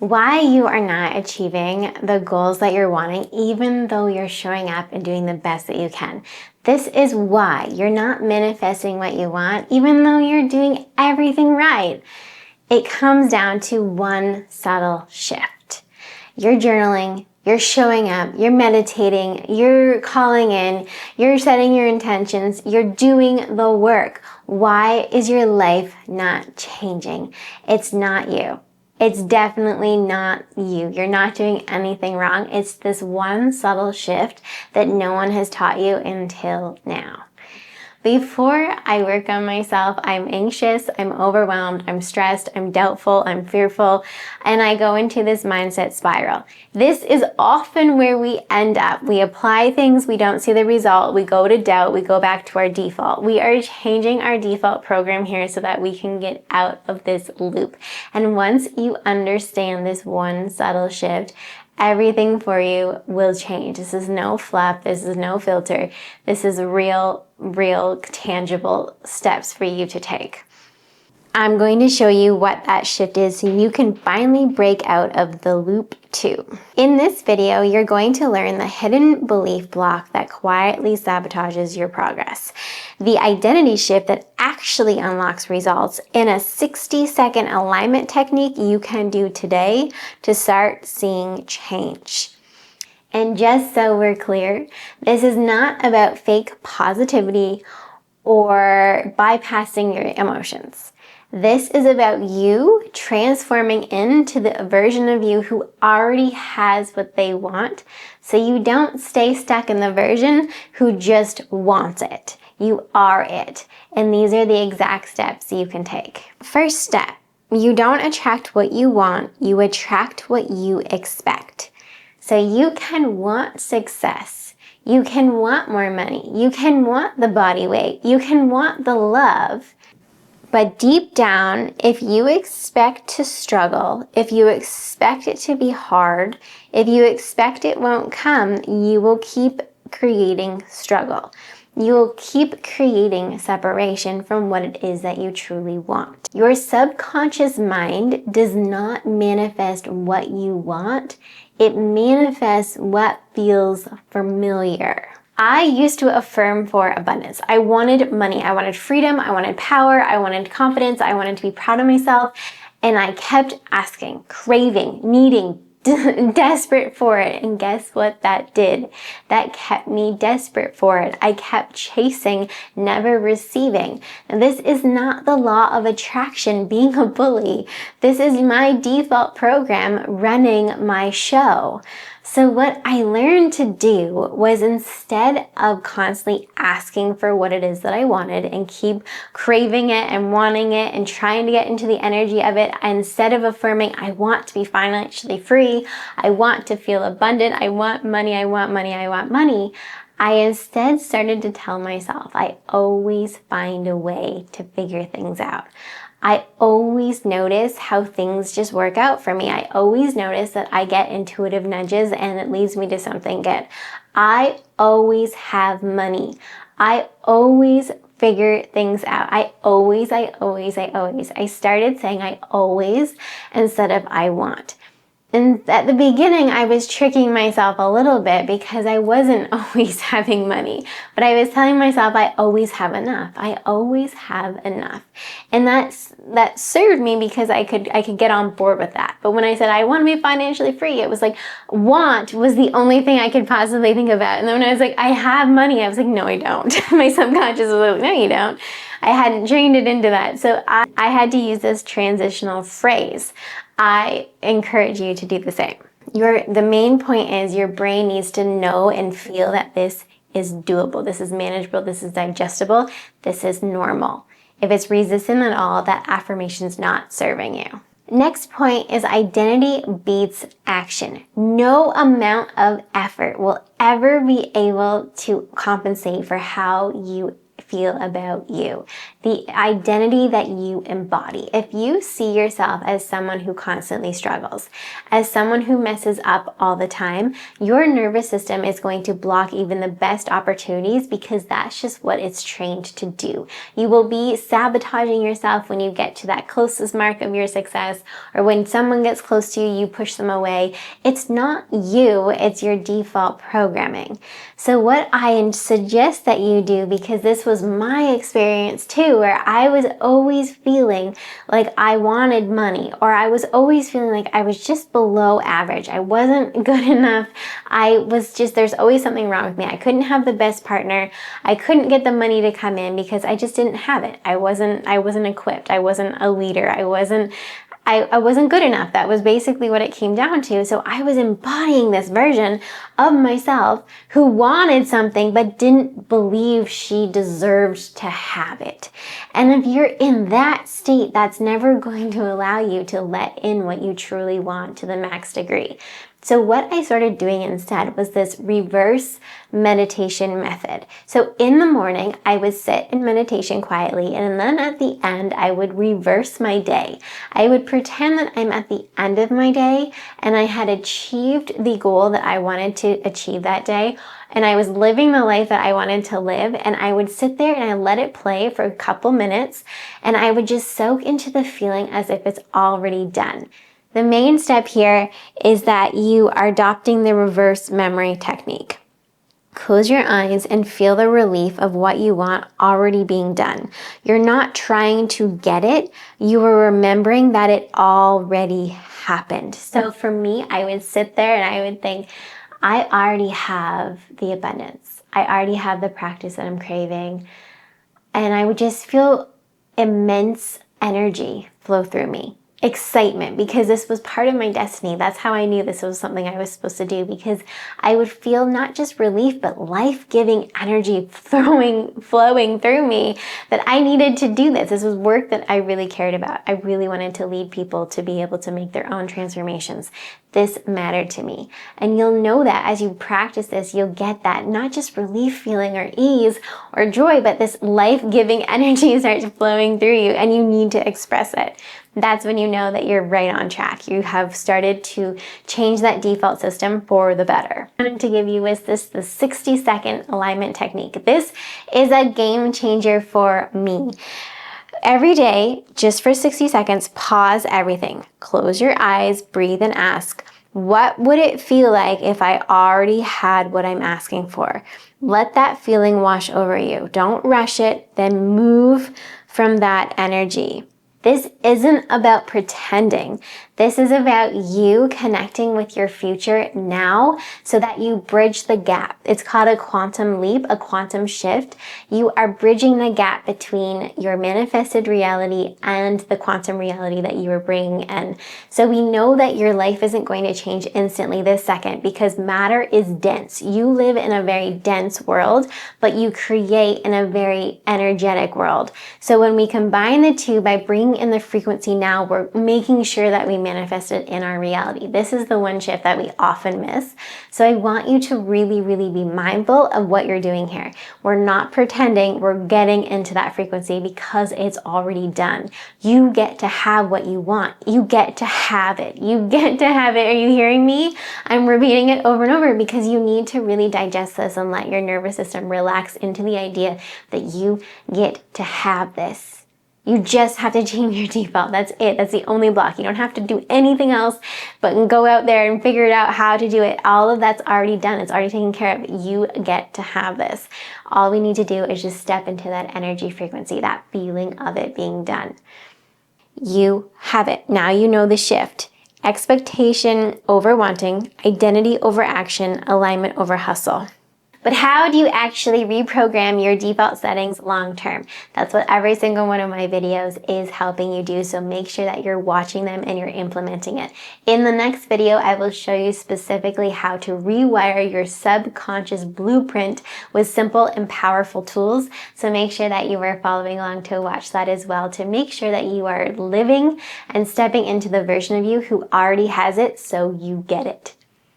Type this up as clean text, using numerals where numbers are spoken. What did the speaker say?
Why you are not achieving the goals that you're wanting, even though you're showing up and doing the best that you can. This is why you're not manifesting what you want, even though you're doing everything right. It comes down to one subtle shift. You're journaling, you're showing up, you're meditating, you're calling in, you're setting your intentions, you're doing the work. Why is your life not changing? It's not you. It's definitely not you. You're not doing anything wrong. It's this one subtle shift that no one has taught you until now. Before I work on myself, I'm anxious, I'm overwhelmed, I'm stressed, I'm doubtful, I'm fearful, and I go into this mindset spiral. This is often where we end up. We apply things, we don't see the result, we go to doubt, we go back to our default. We are changing our default program here so that we can get out of this loop. And once you understand this one subtle shift, everything for you will change. This is no fluff. This is no filter. This is real, tangible steps for you to take. I'm going to show you what that shift is so you can finally break out of the loop too. In this video, you're going to learn the hidden belief block that quietly sabotages your progress, the identity shift that actually unlocks results, and a 60-second alignment technique you can do today to start seeing change. And just so we're clear, this is not about fake positivity or bypassing your emotions. This is about you transforming into the version of you who already has what they want, so you don't stay stuck in the version who just wants it. You are it. And these are the exact steps you can take. First step, you don't attract what you want, you attract what you expect. So you can want success. You can want more money. You can want the body weight. You can want the love. But deep down, if you expect to struggle, if you expect it to be hard, if you expect it won't come, you will keep creating struggle. You will keep creating separation from what it is that you truly want. Your subconscious mind does not manifest what you want. It manifests what feels familiar. I used to affirm for abundance. I wanted money. I wanted freedom. I wanted power. I wanted confidence. I wanted to be proud of myself. And I kept asking, craving, needing, desperate for it. And guess what that did? That kept me desperate for it. I kept chasing, never receiving. And this is not the law of attraction being a bully. This is my default program running my show. So what I learned to do was, instead of constantly asking for what it is that I wanted and keep craving it and wanting it and trying to get into the energy of it, instead of affirming, I want to be financially free, I want to feel abundant, I want money, I want money, I want money, I instead started to tell myself, I always find a way to figure things out. I always notice how things just work out for me. I always notice that I get intuitive nudges and it leads me to something good. I always have money. I always figure things out. I started saying I always instead of I want. And at the beginning, I was tricking myself a little bit because I wasn't always having money. But I was telling myself I always have enough. I always have enough. And that served me because I could get on board with that. But when I said I want to be financially free, it was like want was the only thing I could possibly think about. And then when I was like, I have money, I was like, no, I don't. My subconscious was like, no, you don't. I hadn't trained it into that. So I had to use this transitional phrase. I encourage you to do the same. The main point is your brain needs to know and feel that this is doable, this is manageable, this is digestible, this is normal. If it's resistant at all, that affirmation is not serving you. Next point is identity beats action. No amount of effort will ever be able to compensate for how you feel about you, the identity that you embody. If you see yourself as someone who constantly struggles, as someone who messes up all the time, your nervous system is going to block even the best opportunities because that's just what it's trained to do. You will be sabotaging yourself when you get to that closest mark of your success, or when someone gets close to you, you push them away. It's not you, it's your default programming. So what I suggest that you do, because this was my experience too, where I was always feeling like I wanted money, or I was always feeling like I was just below average. I wasn't good enough. There's always something wrong with me. I couldn't have the best partner. I couldn't get the money to come in because I just didn't have it. I wasn't equipped. I wasn't a leader. I wasn't good enough. That was basically what it came down to. So I was embodying this version of myself who wanted something but didn't believe she deserved to have it. And if you're in that state, that's never going to allow you to let in what you truly want to the max degree. So what I started doing instead was this reverse meditation method. So in the morning, I would sit in meditation quietly, and then at the end, I would reverse my day. I would pretend that I'm at the end of my day and I had achieved the goal that I wanted to achieve that day, and I was living the life that I wanted to live, and I would sit there and I let it play for a couple minutes, and I would just soak into the feeling as if it's already done. The main step here is that you are adopting the reverse memory technique. Close your eyes and feel the relief of what you want already being done. You're not trying to get it, you are remembering that it already happened. So for me, I would sit there and I would think, I already have the abundance. I already have the practice that I'm craving. And I would just feel immense energy flow through me. Excitement, because this was part of my destiny. That's how I knew this was something I was supposed to do, because I would feel not just relief, but life-giving energy flowing through me that I needed to do this. This was work that I really cared about. I really wanted to lead people to be able to make their own transformations. This mattered to me. And you'll know that as you practice this, you'll get that not just relief feeling or ease or joy, but this life-giving energy starts flowing through you, and you need to express it. That's when you know that you're right on track. You have started to change that default system for the better. What I wanted to give you is the 60-second alignment technique. This is a game changer for me. Every day, just for 60 seconds, pause everything. Close your eyes, breathe, and ask, what would it feel like if I already had what I'm asking for? Let that feeling wash over you. Don't rush it, then move from that energy. This isn't about pretending. This is about you connecting with your future now so that you bridge the gap. It's called a quantum leap, a quantum shift. You are bridging the gap between your manifested reality and the quantum reality that you are bringing in. So we know that your life isn't going to change instantly this second, because matter is dense. You live in a very dense world, but you create in a very energetic world. So when we combine the two by bringing in the frequency now, we're making sure that we manifest it in our reality. This is the one shift that we often miss. So I want you to really, really be mindful of what you're doing here. We're not pretending, we're getting into that frequency because it's already done. You get to have what you want. You get to have it. You get to have it. Are you hearing me? I'm repeating it over and over because you need to really digest this and let your nervous system relax into the idea that you get to have this. You just have to change your default. That's it. That's the only block. You don't have to do anything else but go out there and figure it out how to do it. All of that's already done. It's already taken care of. You get to have this. All we need to do is just step into that energy frequency, that feeling of it being done. You have it. Now you know the shift. Expectation over wanting, identity over action, alignment over hustle. But how do you actually reprogram your default settings long term? That's what every single one of my videos is helping you do. So make sure that you're watching them and you're implementing it. In the next video, I will show you specifically how to rewire your subconscious blueprint with simple and powerful tools. So make sure that you are following along to watch that as well, to make sure that you are living and stepping into the version of you who already has it, so you get it.